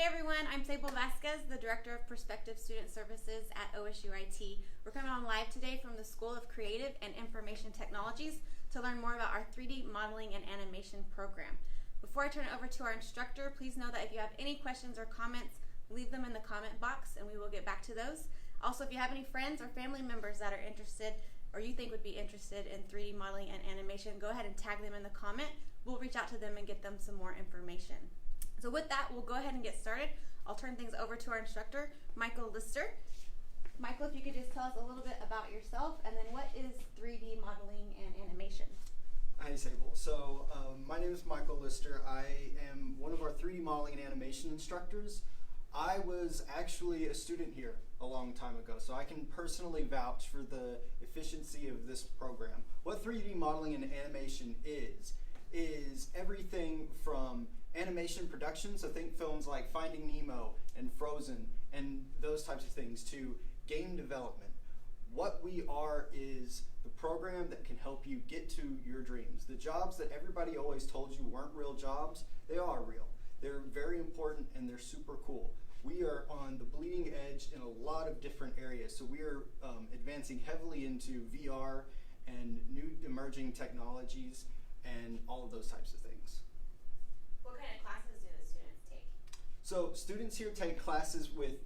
everyone, I'm Sable Vasquez, the Director of Prospective Student Services at OSU-IT. We're coming on live today from the School of Creative and Information Technologies to learn more about our 3D modeling and animation program. Before I turn it over to our instructor, please know that if you have any questions or comments, leave them in the comment box and we will get back to those. Also, if you have any friends or family members that are interested or you think would be interested in 3D modeling and animation, go ahead and tag them in the comment. We'll reach out to them and get them some more information. So with that, we'll go ahead and get started. I'll turn things over to our instructor, Michael Lister. Michael, if you could just tell us a little bit about yourself and then what is 3D modeling and animation? Hi, Sable. So my name is Michael Lister. I am one of our 3D modeling and animation instructors. I was actually a student here a long time ago, so I can personally vouch for the efficiency of this program. What 3D modeling and animation is everything from animation production, so think films like Finding Nemo and Frozen and those types of things, to game development. What we are is the program that can help you get to your dreams. The jobs that everybody always told you weren't real jobs, they are real. They're very important and they're super cool. We are on the bleeding edge in a lot of different areas, so we are advancing heavily into VR and new emerging technologies and all of those types of things. What kind of classes do the students take? So students here take classes with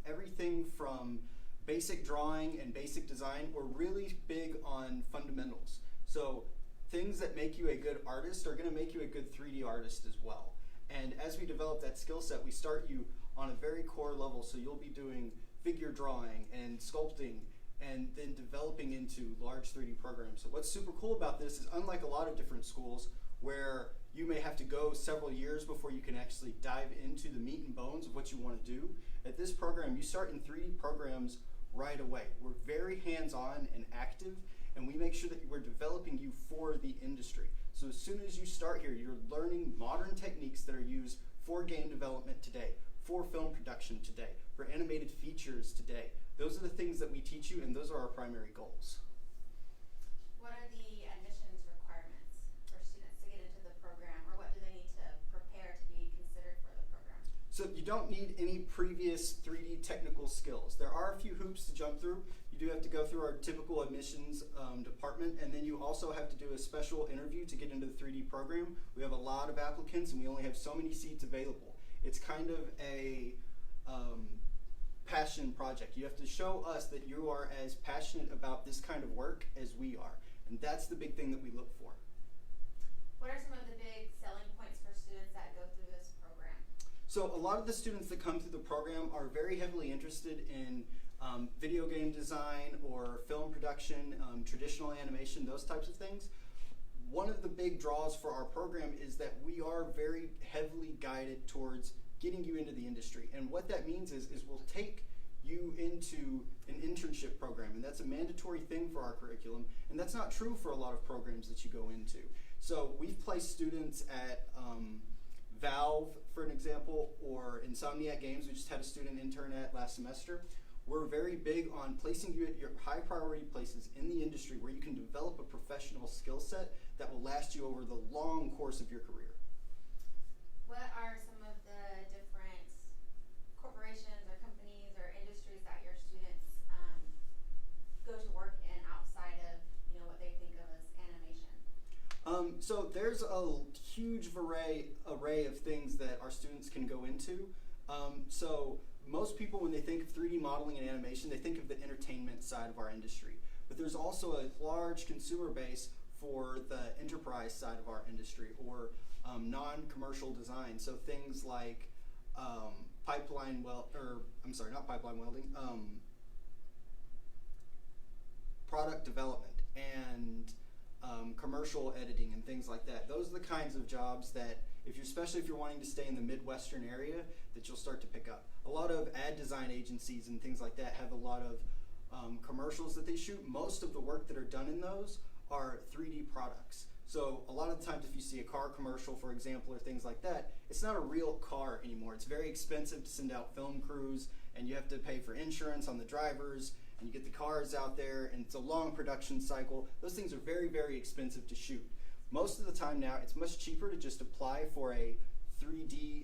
everything from basic drawing and basic design. We're really big on fundamentals. So things that make you a good artist are going to make you a good 3D artist as well. And as we develop that skill set, we start you on a very core level. So you'll be doing figure drawing and sculpting and then developing into large 3D programs. So what's super cool about this is, unlike a lot of different schools where you may have to go several years before you can actually dive into the meat and bones of what you want to do, at this program you start in 3D programs right away. We're very hands-on and active, and we make sure that we're developing you for the industry. So as soon as you start here, you're learning modern techniques that are used for game development today, for film production today, for animated features today. Those are the things that we teach you, and those are our primary goals. What are the admissions requirements for students to get into the program, or what do they need to prepare to be considered for the program? So you don't need any previous 3D technical skills. There are a few hoops to jump through. You do have to go through our typical admissions department, and then you also have to do a special interview to get into the 3D program. We have a lot of applicants, and we only have so many seats available. It's kind of a passion project. You have to show us that you are as passionate about this kind of work as we are, and that's the big thing that we look for. What are some of the big selling points for students that go through this program? So a lot of the students that come through the program are very heavily interested in video game design or film production, traditional animation, those types of things. One of the big draws for our program is that we are very heavily guided towards getting you into the industry. And what that means is we'll take you into an internship program, and that's a mandatory thing for our curriculum, and that's not true for a lot of programs that you go into. So we've placed students at Valve, for an example, or Insomniac Games. We just had a student intern at last semester. We're very big on placing you at your high priority places in the industry where you can develop a professional skill set that will last you over the long course of your career. What are some of the different corporations or companies or industries that your students go to work in outside of what they think of as animation? So there's a huge array of things that our students can go into. So most people, when they think of 3D modeling and animation, they think of the entertainment side of our industry. But there's also a large consumer base for the enterprise side of our industry, or non-commercial design. So things like product development and commercial editing and things like that. Those are the kinds of jobs that, especially if you're wanting to stay in the Midwestern area, that you'll start to pick up. A lot of ad design agencies and things like that have a lot of commercials that they shoot. Most of the work that are done in those are 3D products. So a lot of the times if you see a car commercial, for example, or things like that, it's not a real car anymore. It's very expensive to send out film crews, and you have to pay for insurance on the drivers, and you get the cars out there, and it's a long production cycle. Those things are very, very expensive to shoot. Most of the time now, it's much cheaper to just apply for a 3D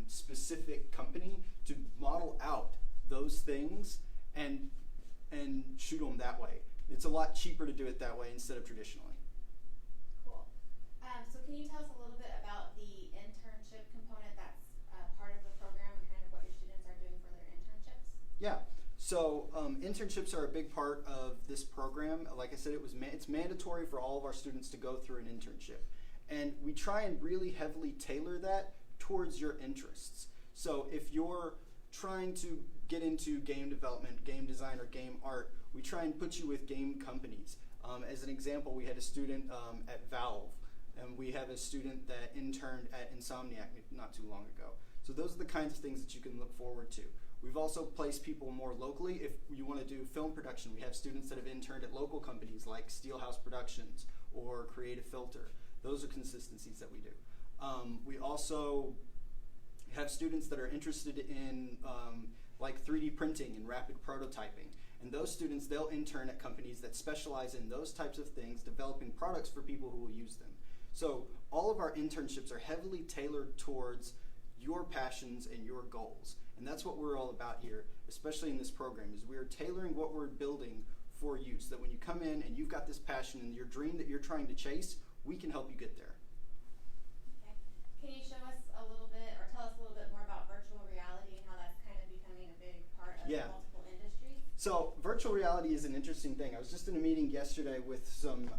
specific specific company to model out those things and shoot them that way. It's a lot cheaper to do it that way instead of traditionally. Cool. So can you tell us a little bit about the internship component that's part of the program and kind of what your students are doing for their internships? Yeah. So internships are a big part of this program. Like I said, it's mandatory for all of our students to go through an internship. And we try and really heavily tailor that towards your interests. So if you're trying to get into game development, game design, or game art, we try and put you with game companies. As an example, we had a student at Valve, and we have a student that interned at Insomniac not too long ago. So those are the kinds of things that you can look forward to. We've also placed people more locally. If you want to do film production, we have students that have interned at local companies like Steelhouse Productions or Creative Filter. Those are consistencies that we do. We also have students that are interested in like 3D printing and rapid prototyping. And those students, they'll intern at companies that specialize in those types of things, developing products for people who will use them. So all of our internships are heavily tailored towards your passions and your goals. And that's what we're all about here, especially in this program, is we're tailoring what we're building for you, so that when you come in and you've got this passion and your dream that you're trying to chase, we can help you get there. Okay. Can you show us a little bit, or tell us a little bit more about virtual reality and how that's kind of becoming a big part of multiple industries? So virtual reality is an interesting thing. I was just in a meeting yesterday with some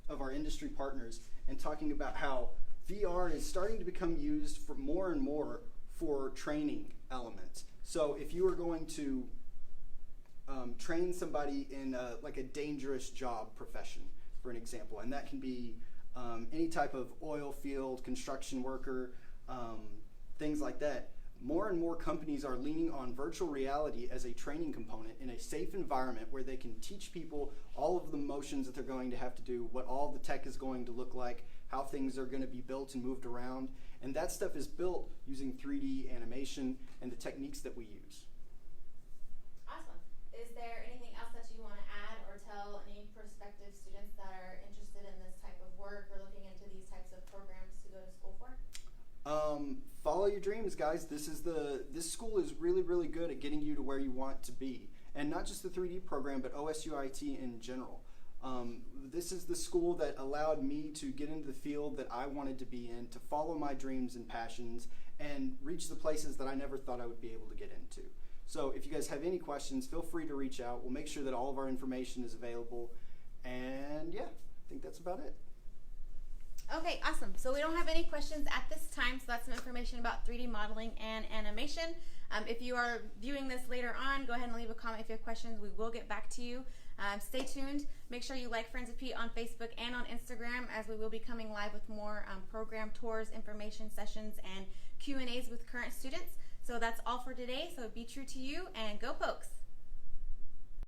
of our industry partners and talking about how VR is starting to become used for more and more for training elements. So if you are going to train somebody in like a dangerous job profession, for an example, and that can be any type of oil field, construction worker, things like that, more and more companies are leaning on virtual reality as a training component in a safe environment where they can teach people all of the motions that they're going to have to do, what all the tech is going to look like, how things are going to be built and moved around. And that stuff is built using 3D animation and the techniques that we use. Awesome. Is there anything else that you want to add or tell any prospective students that are interested in this type of work or looking into these types of programs to go to school for? Follow your dreams, guys. This school is really, really good at getting you to where you want to be. And not just the 3D program, but OSUIT in general. This is the school that allowed me to get into the field that I wanted to be in, to follow my dreams and passions, and reach the places that I never thought I would be able to get into. So if you guys have any questions, feel free to reach out. We'll make sure that all of our information is available. And yeah, I think that's about it. Okay, awesome. So we don't have any questions at this time, so that's some information about 3D modeling and animation. If you are viewing this later on, go ahead and leave a comment if you have questions. We will get back to you. Stay tuned. Make sure you like Friends of Pete on Facebook and on Instagram, as we will be coming live with more program tours, information sessions, and Q&As with current students. So that's all for today. So be true to you and go Pokes!